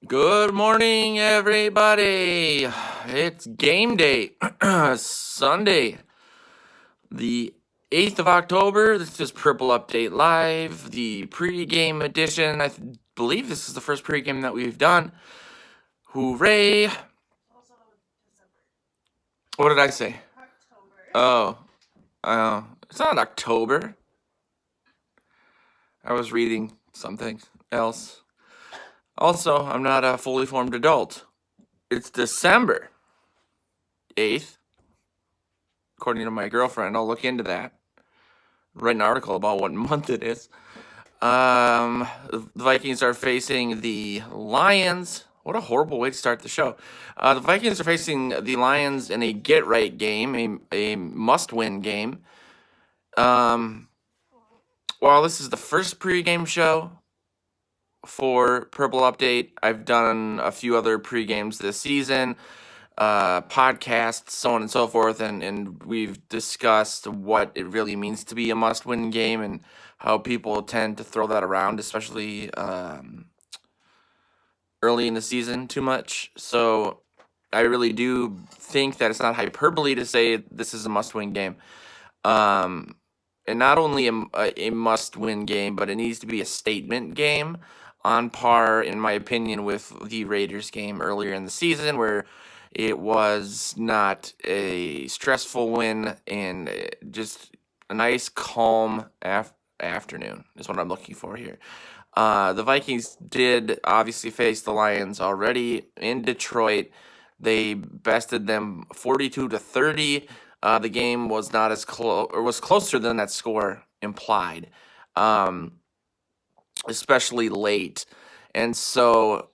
Good morning, everybody. It's game day, Sunday, the 8th of October. This is Purple Update Live, the pregame edition. I believe this is the first pregame that we've done. Hooray! What did I say? Oh, it's not October. I was reading something else. Also, I'm not a fully formed adult. It's December 8th. According to my girlfriend, I'll look into that. Write an article about what month it is. The Vikings are facing the Lions. What a horrible way to start the show. The Vikings are facing the Lions in a get-right game, a must-win game. While this is the first pregame show for Purple Update, I've done a few other pregames this season. Podcasts, so on and so forth, and we've discussed what it really means to be a must-win game and how people tend to throw that around, especially early in the season too much. So I really do think that it's not hyperbole to say this is a must-win game. And not only a must-win game, but it needs to be a statement game on par, in my opinion, with the Raiders game earlier in the season, where it was not a stressful win and just a nice, calm afternoon is what I'm looking for here. The Vikings did obviously face the Lions already in Detroit. They bested them 42-30. The game was not as close, or was closer than that score implied, especially late. And so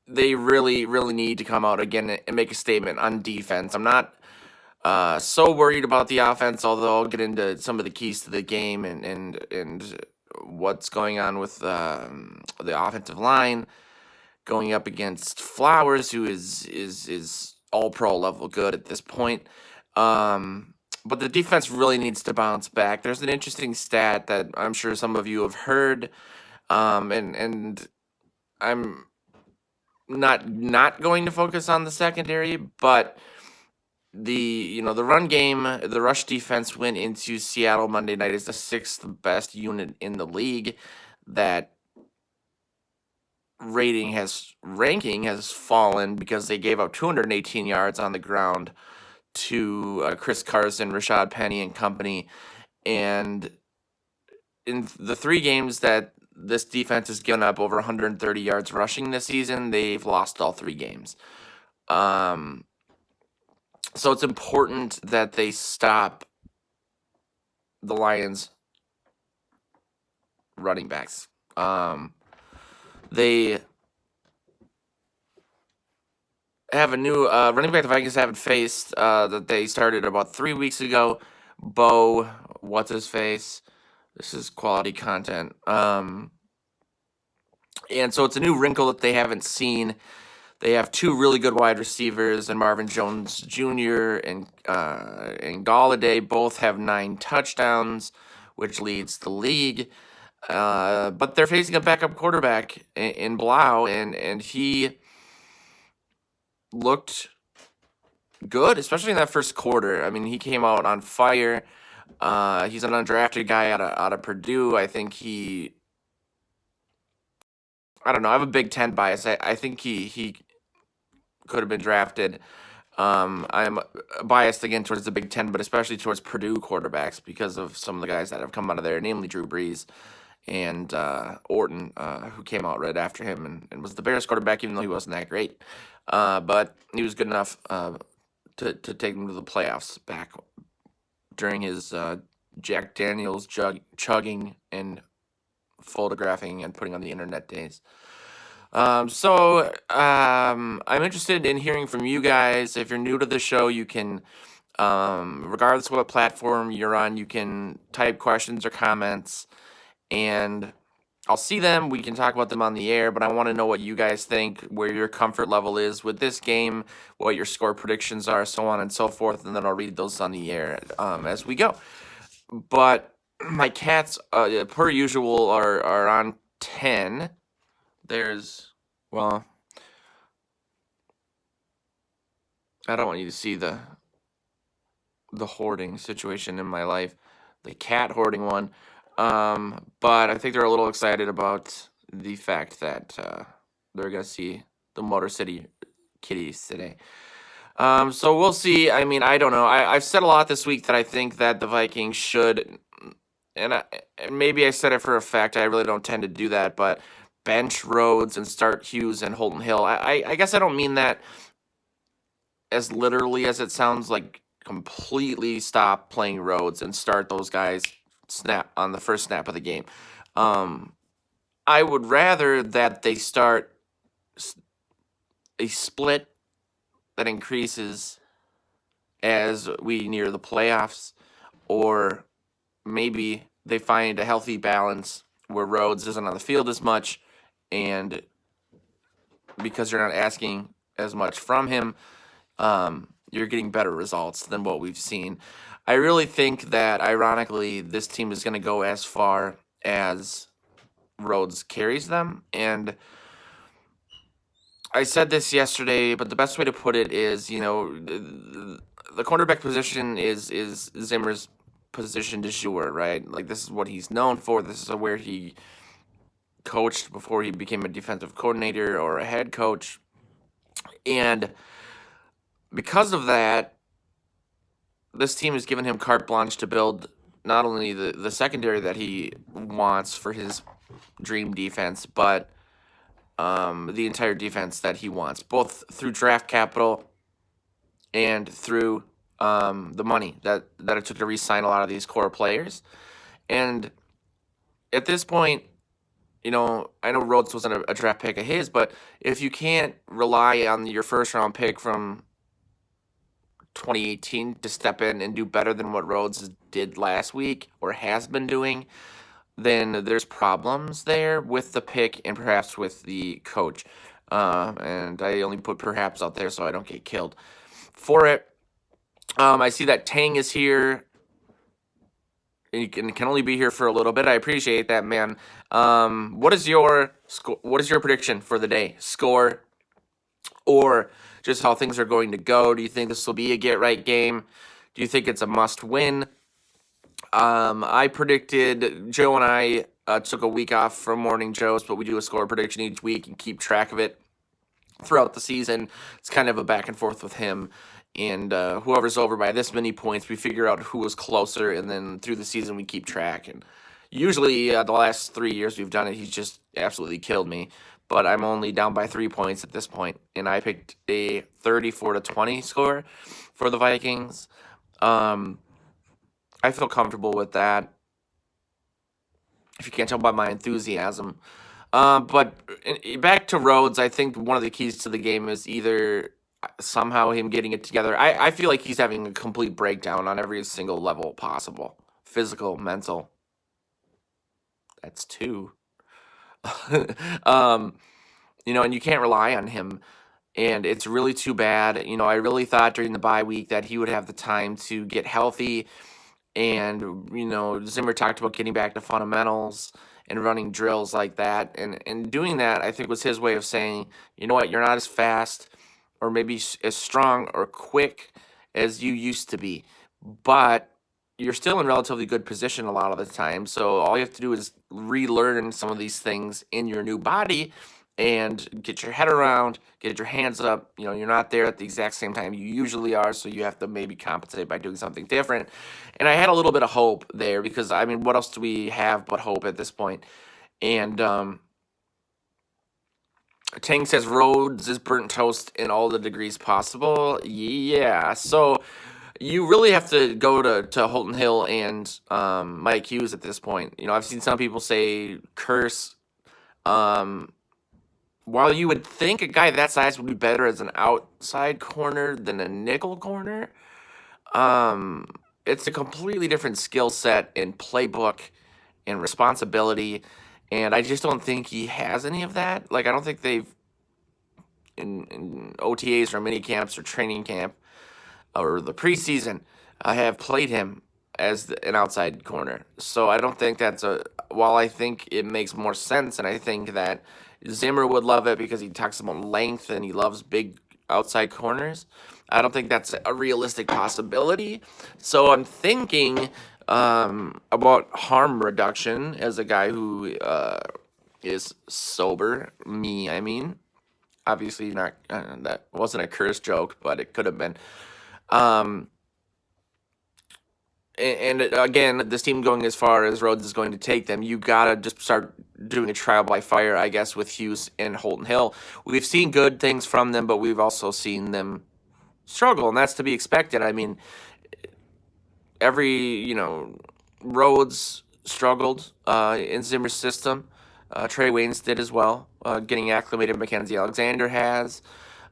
they really, really need to come out again and make a statement on defense. I'm not so worried about the offense, although I'll get into some of the keys to the game and what's going on with the offensive line going up against Flowers, who is all pro level good at this point. But the defense really needs to bounce back. There's an interesting stat that I'm sure some of you have heard, and I'm not going to focus on the secondary, but the run game, the rush defense went into Seattle Monday night as the sixth best unit in the league. That ranking has fallen because they gave up 218 yards on the ground to Chris Carson, Rashad Penny, and company. And in the three games that this defense has given up over 130 yards rushing this season, they've lost all three games. So it's important that they stop the Lions running backs. They have a new running back the Vikings haven't faced that they started about 3 weeks ago. Bo, what's his face? This is quality content. And so it's a new wrinkle that they haven't seen. They have two really good wide receivers, and Marvin Jones Jr. and Galladay both have 9 touchdowns, which leads the league. But they're facing a backup quarterback in Blau, and he looked good, especially in that first quarter. I mean, he came out on fire. He's an undrafted guy out of Purdue. I think I don't know. I have a Big Ten bias. I think he could have been drafted. I'm biased again towards the Big Ten, but especially towards Purdue quarterbacks because of some of the guys that have come out of there, namely Drew Brees and Orton, who came out right after him and was the Bears quarterback, even though he wasn't that great. But he was good enough to take them to the playoffs back during his Jack Daniels chugging and photographing and putting on the internet days. So I'm interested in hearing from you guys. If you're new to the show, you can, regardless of what platform you're on, you can type questions or comments, and I'll see them. We can talk about them on the air, but I want to know what you guys think, where your comfort level is with this game, what your score predictions are, so on and so forth, and then I'll read those on the air as we go. But my cats, per usual, are on 10. well, I don't want you to see the hoarding situation in my life, the cat hoarding one. But I think they're a little excited about the fact that they're gonna see the Motor City kitties today. So we'll see. I mean, I don't know. I've said a lot this week that I think that the Vikings should, and, and maybe I said it for a fact. I really don't tend to do that, but bench Rhodes and start Hughes and Holton Hill. I guess I don't mean that as literally as it sounds, like completely stop playing Rhodes and start those guys snap on the first snap of the game. Um, I would rather that they start a split that increases as we near the playoffs, or maybe they find a healthy balance where Rhodes isn't on the field as much, and because you're not asking as much from him, you're getting better results than what we've seen. I really think that, ironically, this team is going to go as far as Rhodes carries them. And I said this yesterday, but the best way to put it is, the cornerback position is Zimmer's position du jour, right? Like, this is what he's known for. This is where he coached before he became a defensive coordinator or a head coach. And because of that, this team has given him carte blanche to build not only the secondary that he wants for his dream defense, but the entire defense that he wants, both through draft capital and through the money that it took to re-sign a lot of these core players. And at this point, I know Rhodes wasn't a draft pick of his, but if you can't rely on your first round pick from 2018 to step in and do better than what Rhodes did last week or has been doing, then there's problems there with the pick and perhaps with the coach. And I only put perhaps out there so I don't get killed for it. I see that Tang is here. You can only be here for a little bit. I appreciate that, man. What is your prediction for the day? Score or just how things are going to go? Do you think this will be a get-right game? Do you think it's a must-win? I predicted, Joe and I took a week off from Morning Joe's, but we do a score prediction each week and keep track of it throughout the season. It's kind of a back and forth with him. And whoever's over by this many points, we figure out who was closer, and then through the season we keep track. And usually the last 3 years we've done it, he's just absolutely killed me. But I'm only down by 3 points at this point, and I picked a 34-20 score for the Vikings. I feel comfortable with that, if you can't tell by my enthusiasm. But back to Rhodes, I think one of the keys to the game is either somehow him getting it together. I feel like he's having a complete breakdown on every single level possible. Physical, mental. That's two. And you can't rely on him. And it's really too bad. I really thought during the bye week that he would have the time to get healthy. And, Zimmer talked about getting back to fundamentals and running drills like that. And doing that, I think, was his way of saying, you know what, you're not as fast or maybe as strong or quick as you used to be, but you're still in relatively good position a lot of the time. So all you have to do is relearn some of these things in your new body and get your head around, get your hands up. You're not there at the exact same time you usually are, so you have to maybe compensate by doing something different. And I had a little bit of hope there because, what else do we have but hope at this point? And Tang says Rhodes is burnt toast in all the degrees possible. Yeah, so you really have to go to Holton Hill and Mike Hughes at this point. I've seen some people say curse. While you would think a guy that size would be better as an outside corner than a nickel corner, it's a completely different skill set and playbook and responsibility, and I just don't think he has any of that. Like, I don't think they've, in OTAs or mini camps or training camp or the preseason, have played him as an outside corner. So I don't think while I think it makes more sense, and I think that Zimmer would love it because he talks about length and he loves big outside corners, I don't think that's a realistic possibility. So I'm thinking about harm reduction as a guy who is sober. I mean. Obviously not, that wasn't a curse joke, but it could have been. Um, and again, this team going as far as Rhodes is going to take them, you gotta just start doing a trial by fire, I guess, with Hughes and Holton Hill. We've seen good things from them, but we've also seen them struggle, and that's to be expected. I mean, Rhodes struggled in Zimmer's system. Trey Waynes did as well, getting acclimated. Mackenzie Alexander has.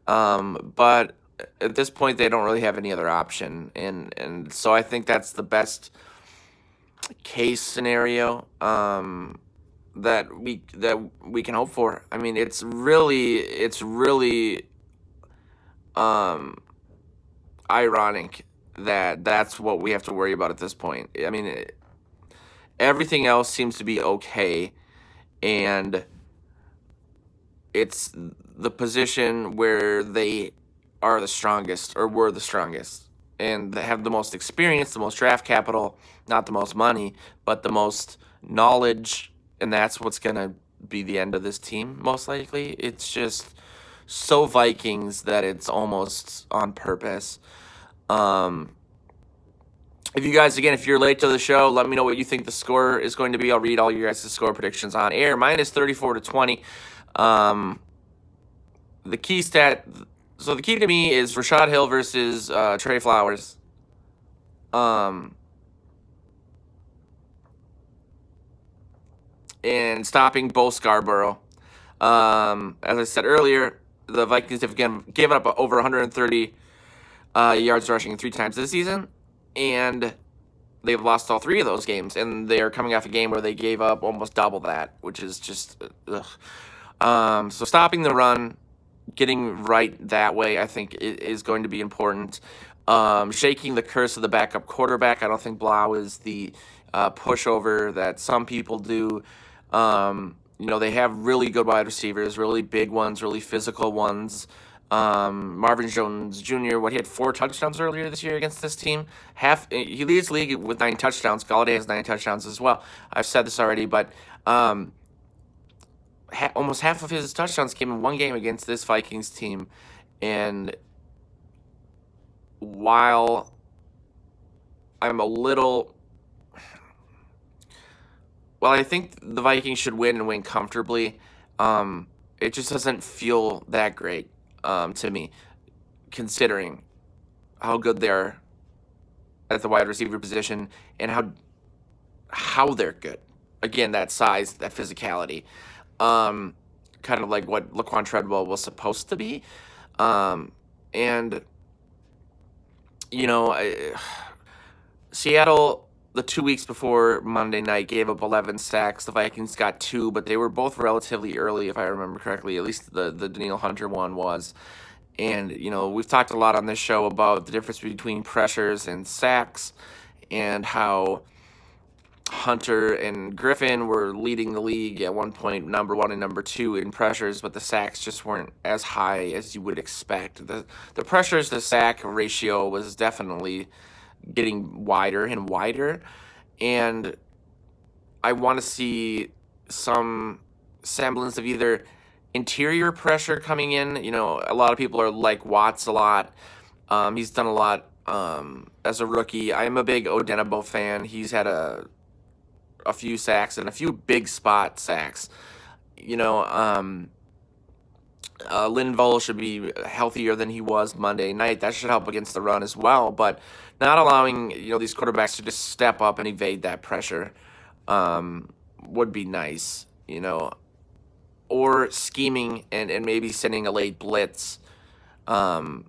But at this point, they don't really have any other option. And so I think that's the best case scenario that we can hope for. I mean, it's really ironic that that's what we have to worry about at this point. I mean, everything else seems to be okay, and it's the position where they are the strongest, or were the strongest, and they have the most experience, the most draft capital, not the most money, but the most knowledge, and that's what's going to be the end of this team, most likely. It's just so Vikings that it's almost on purpose. If you guys, again, if you're late to the show, let me know what you think the score is going to be. I'll read all your guys' score predictions on air. Mine is 34-20. The key stat, so the key to me is Rashad Hill versus Trey Flowers. And stopping Bo Scarborough. As I said earlier, the Vikings have given up over 130 yards rushing 3 times this season, and they've lost all 3 of those games, and they are coming off a game where they gave up almost double that, which is just ugh. So stopping the run, getting right that way, I think is going to be important. Shaking the curse of the backup quarterback. I don't think Blau is the pushover that some people do. They have really good wide receivers, really big ones, really physical ones. Marvin Jones Jr., he had 4 touchdowns earlier this year against this team. He leads the league with 9 touchdowns. Galladay has 9 touchdowns as well. I've said this already, but almost half of his touchdowns came in one game against this Vikings team. And while I'm I think the Vikings should win and win comfortably, it just doesn't feel that great to me, considering how good they are at the wide receiver position and how they're good. Again, that size, that physicality, kind of like what Laquan Treadwell was supposed to be. Seattle, the 2 weeks before Monday night, gave up 11 sacks. The Vikings got 2, but they were both relatively early, if I remember correctly. At least the Danielle Hunter one was. And, we've talked a lot on this show about the difference between pressures and sacks, and how Hunter and Griffin were leading the league at one point, number 1 and number 2 in pressures, but the sacks just weren't as high as you would expect. The pressures to sack ratio was definitely getting wider and wider, and I want to see some semblance of either interior pressure coming in. A lot of people are like Watts a lot. He's done a lot as a rookie. I'm a big Odenabo fan. He's had a few sacks and a few big spot sacks. Linval should be healthier than he was Monday night. That should help against the run as well. But not allowing these quarterbacks to just step up and evade that pressure would be nice. Or scheming and maybe sending a late blitz on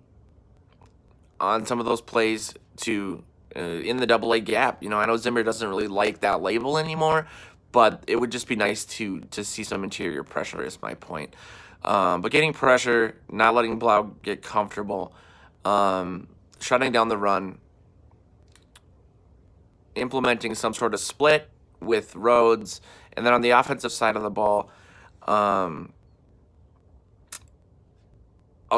some of those plays to in the double A gap. I know Zimmer doesn't really like that label anymore, but it would just be nice to see some interior pressure is my point. But getting pressure, not letting Blau get comfortable, shutting down the run, implementing some sort of split with Rhodes. And then on the offensive side of the ball, I'll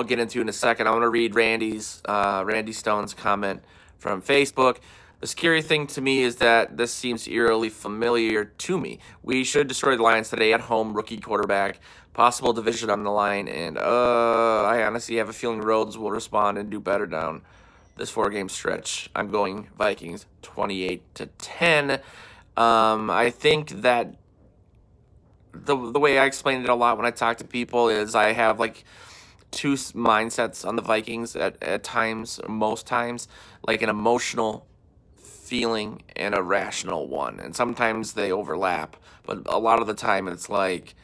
get into in a second. I want to read Randy Stone's comment from Facebook. The scary thing to me is that this seems eerily familiar to me. We should destroy the Lions today at home, rookie quarterback, possible division on the line, and I honestly have a feeling Rhodes will respond and do better down this 4-game stretch. I'm going Vikings 28-10. I think that the way I explained it a lot when I talk to people is I have like two mindsets on the Vikings at times, most times, like an emotional feeling and a rational one. And sometimes they overlap, but a lot of the time it's like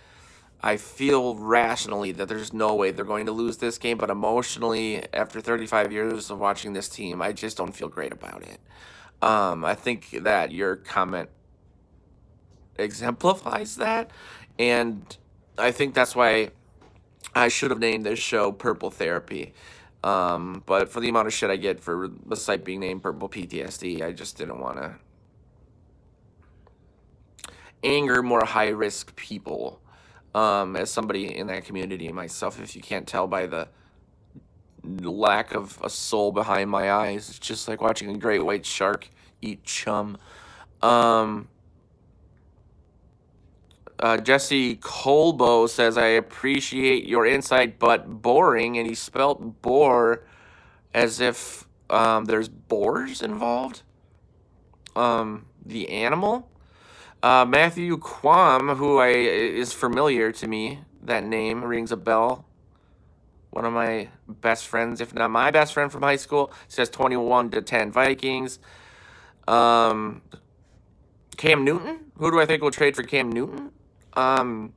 I feel rationally that there's no way they're going to lose this game, but emotionally, after 35 years of watching this team, I just don't feel great about it. I think that your comment exemplifies that, and I think that's why I should have named this show Purple Therapy. But for the amount of shit I get for the site being named Purple PTSD, I just didn't want to anger more high-risk people. As somebody in that community myself, if you can't tell by the lack of a soul behind my eyes, it's just like watching a great white shark eat chum. Jesse Colbo says, I appreciate your insight, but boring, and he spelt bore as if there's boars involved. The animal? Matthew Quam, who is familiar to me, that name rings a bell. One of my best friends, if not my best friend from high school, says 21-10 Vikings. Cam Newton? Who do I think will trade for Cam Newton? And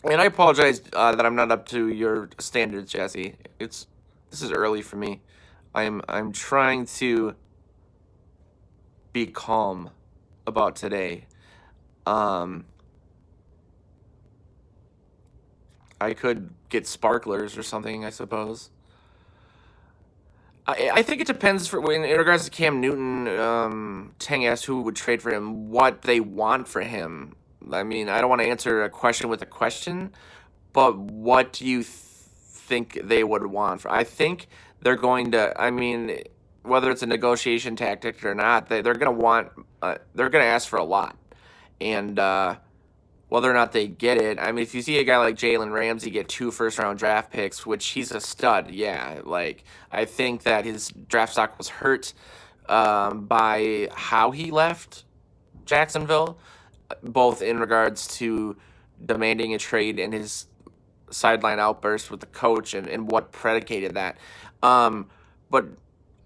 I apologize that I'm not up to your standards, Jesse. This is early for me. I'm trying to be calm about today. I could get sparklers or something, I suppose. I think it depends in regards to Cam Newton. Tang asked who would trade for him, what they want for him. I mean, I don't want to answer a question with a question, but what do you think they would want? I think they're going to, I mean, whether it's a negotiation tactic or not, they're going to want, they're going to ask for a lot. And whether or not they get it, I mean, if you see a guy like Jalen Ramsey get 2 first-round draft picks, which he's a stud, yeah, like, I think that his draft stock was hurt by how he left Jacksonville, both in regards to demanding a trade and his sideline outburst with the coach and what predicated that. But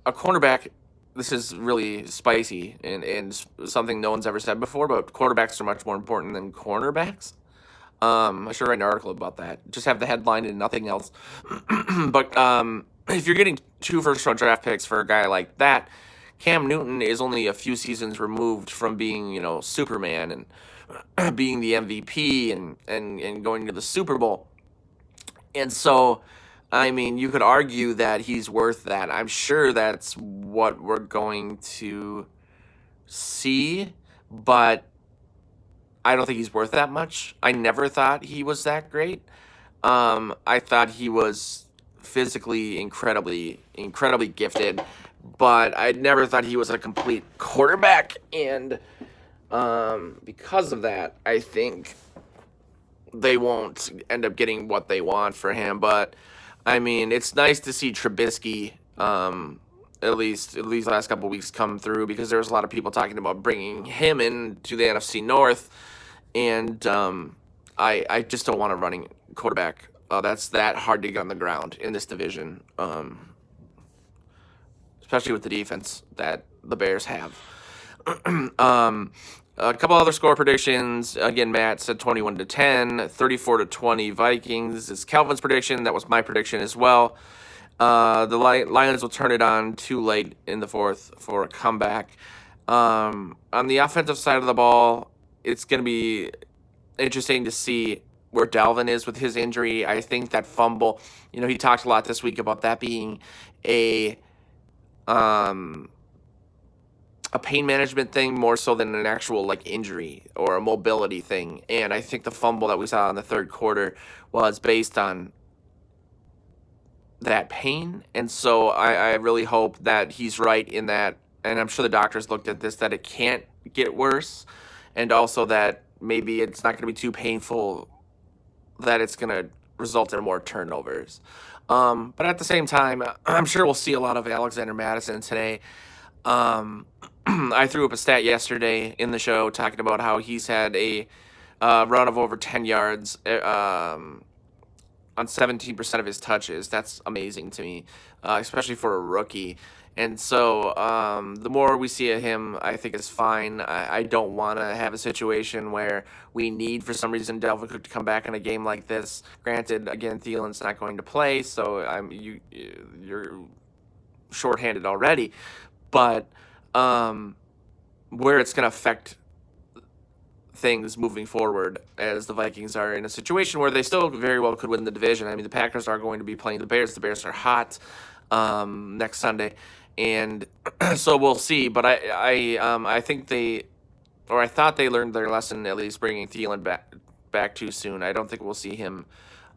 a cornerback, this is really spicy and something no one's ever said before, but quarterbacks are much more important than cornerbacks. I should write an article about that. Just have the headline and nothing else. But if you're getting 2 first-round draft picks for a guy like that, Cam Newton is only a few seasons removed from being, Superman and being the MVP and going to the Super Bowl. And so, I mean, you could argue that he's worth that. I'm sure that's what we're going to see, but I don't think he's worth that much. I never thought he was that great. I thought he was physically incredibly gifted, but I never thought he was a complete quarterback. And because of that, I think they won't end up getting what they want for him. But I mean, it's nice to see Trubisky, at least last couple of weeks come through, because there was a lot of people talking about bringing him into the NFC North, and I just don't want a running quarterback. That's that hard to get on the ground in this division, especially with the defense that the Bears have. A couple other score predictions. Again, Matt said 21-10, 34-20 Vikings. This is Calvin's prediction. That was my prediction as well. The Lions will turn it on too late in the fourth for a comeback. On the offensive side of the ball, it's going to be interesting to see where Dalvin is with his injury. I think that fumble, he talked a lot this week about that being a a pain management thing more so than an actual like injury or a mobility thing. And I think the fumble that we saw in the third quarter was based on that pain. And so I really hope that he's right in that. And I'm sure the doctors looked at this, that it can't get worse. And also that maybe it's not going to be too painful, that it's going to result in more turnovers. But at the same time, I'm sure we'll see a lot of Alexander Madison today. I threw up a stat yesterday in the show talking about how he's had a run of over 10 yards on 17% of his touches. That's amazing to me, especially for a rookie. And so the more we see of him, I think is fine. I don't want to have a situation where we need, for some reason, Dalvin Cook to come back in a game like this. Granted, again, Thielen's not going to play, so you're shorthanded already. But where it's going to affect things moving forward, as the Vikings are in a situation where they still very well could win the division. I mean, the Packers are going to be playing the Bears. The Bears are hot next Sunday, and so we'll see. But I think I thought they learned their lesson, at least bringing Thielen back too soon. I don't think we'll see him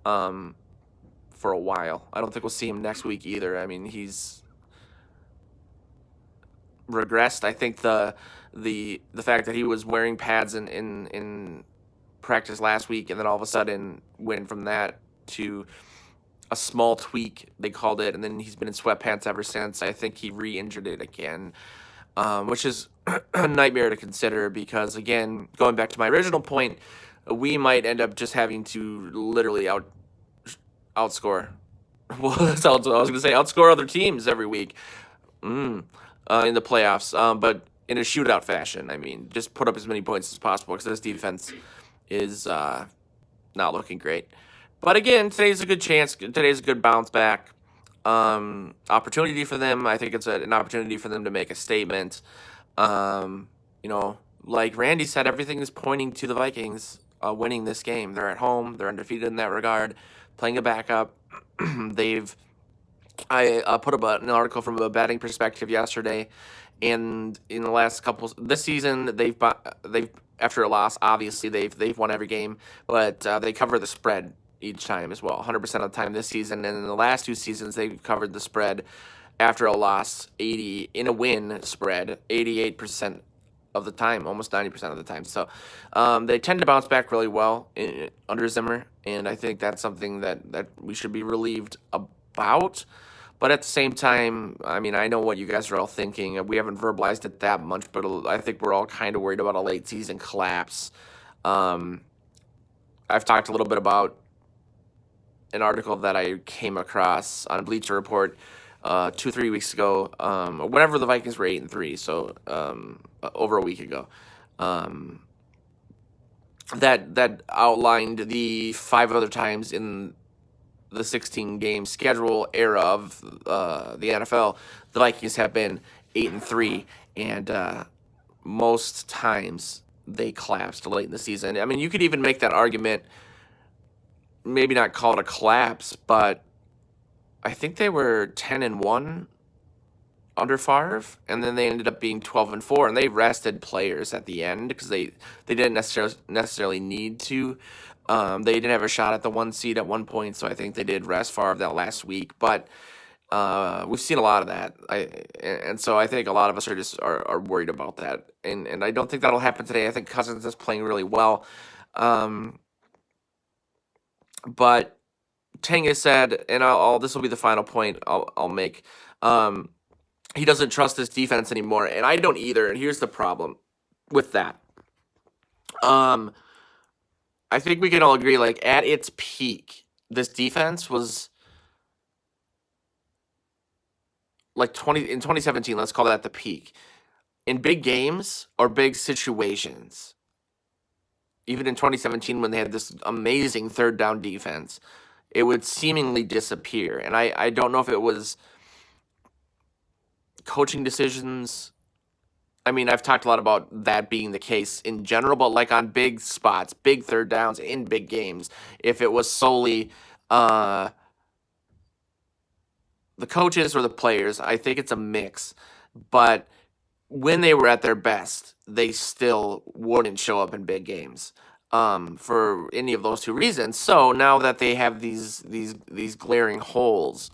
for a while. I don't think we'll see him next week either. I mean, he's regressed. I think the fact that he was wearing pads in practice last week, and then all of a sudden went from that to a small tweak, they called it, and then he's been in sweatpants ever since. I think he re-injured it again, which is a nightmare to consider because, again, going back to my original point, we might end up just having to literally outscore. Well, that's what I was going to say, outscore other teams every week. In the playoffs, but in a shootout fashion. I mean, just put up as many points as possible because this defense is not looking great. But again, today's a good chance. Today's a good bounce back opportunity for them. I think it's an opportunity for them to make a statement. Like Randy said, everything is pointing to the Vikings winning this game. They're at home. They're undefeated in that regard. Playing a backup. I put up an article from a betting perspective yesterday, and in the last couple this season, they've after a loss, obviously they've won every game, but they cover the spread each time as well, 100% of the time this season. And in the last two seasons, they've covered the spread after a loss, in a win spread, 88% of the time, almost 90% of the time. So they tend to bounce back really well under Zimmer, and I think that's something that we should be relieved about. But at the same time, I mean, I know what you guys are all thinking. We haven't verbalized it that much, but I think we're all kind of worried about a late season collapse. I've talked a little bit about an article that I came across on Bleacher Report 2-3 weeks ago, whenever the Vikings were 8-3, so over a week ago. That outlined the 5 other times in the 16-game schedule era of the NFL, the Vikings have been 8-3, and most times they collapsed late in the season. I mean, you could even make that argument, maybe not call it a collapse, but I think they were 10-1 under Favre, and then they ended up being 12-4, and they rested players at the end because they didn't necessarily need to. They didn't have a shot at the 1 seed at one point, so I think they did rest Favre that last week. But we've seen a lot of that, and so I think a lot of us are worried about that, and I don't think that'll happen today. I think Cousins is playing really well, but Tang has said, and this will be the final point I'll make. He doesn't trust his defense anymore, and I don't either. And here's the problem with that. I think we can all agree, like, at its peak, this defense was like in 2017, let's call that the peak. In big games or big situations, even in 2017 when they had this amazing third down defense, it would seemingly disappear. And I don't know if it was coaching decisions. I mean, I've talked a lot about that being the case in general, but like on big spots, big third downs in big games, if it was solely the coaches or the players, I think it's a mix. But when they were at their best, they still wouldn't show up in big games for any of those two reasons. So now that they have these glaring holes,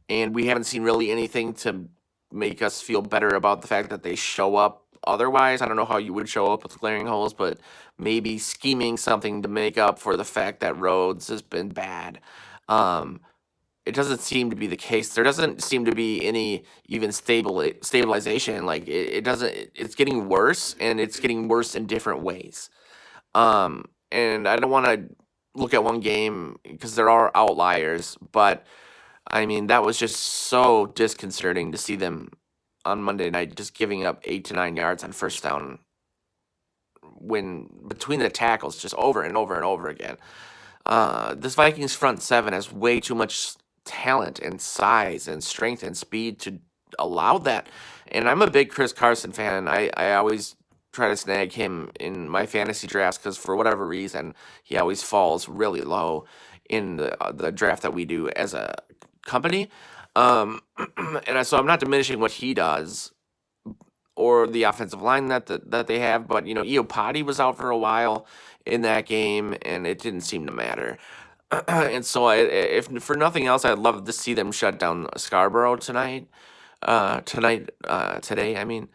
and we haven't seen really anything to make us feel better about the fact that they show up otherwise. I don't know how you would show up with glaring holes, but maybe scheming something to make up for the fact that Rhodes has been bad. Um, it doesn't seem to be the case. There doesn't seem to be any even stabilization. Like it doesn't. It's getting worse, and it's getting worse in different ways. And I don't want to look at one game because there are outliers, but I mean that was just so disconcerting to see them on Monday night just giving up 8 to 9 yards on first down when between the tackles just over and over and over again. This Vikings front seven has way too much talent and size and strength and speed to allow that. And I'm a big Chris Carson fan. I always try to snag him in my fantasy drafts because for whatever reason he always falls really low in the draft that we do as a company. So I'm not diminishing what he does or the offensive line that they have, but Iopati was out for a while in that game, and it didn't seem to matter. And so, if for nothing else, I'd love to see them shut down Scarborough tonight. Today, I mean,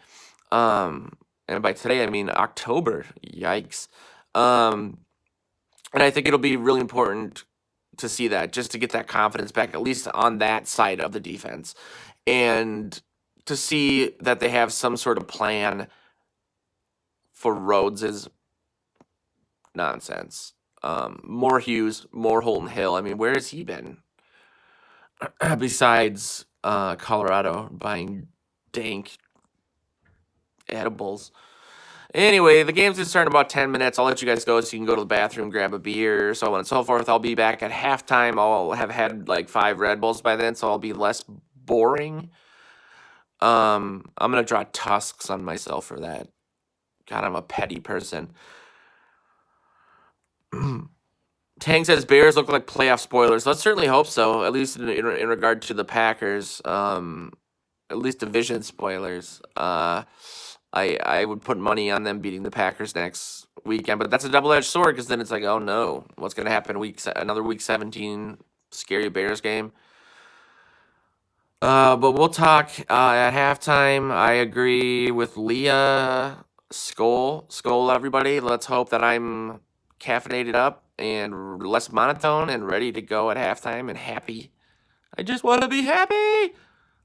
and by today, I mean October. Yikes! And I think it'll be really important to see that, just to get that confidence back, at least on that side of the defense, and to see that they have some sort of plan for Rhodes is nonsense. More Hughes, more Holton Hill. I mean, where has he been? Besides Colorado buying dank edibles. Anyway, the game's going to start in about 10 minutes. I'll let you guys go so you can go to the bathroom, grab a beer, so on and so forth. I'll be back at halftime. I'll have had like 5 Red Bulls by then, so I'll be less boring. I'm going to draw tusks on myself for that. God, I'm a petty person. Tang says Bears look like playoff spoilers. Let's certainly hope so, at least in regard to the Packers. At least division spoilers. I would put money on them beating the Packers next weekend, but that's a double-edged sword because then it's like, oh no, what's going to happen another week 17 scary Bears game? But we'll talk at halftime. I agree with Leah. Skol, everybody. Let's hope that I'm caffeinated up and less monotone and ready to go at halftime and happy. I just want to be happy.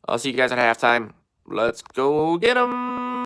I'll see you guys at halftime. Let's go get 'em.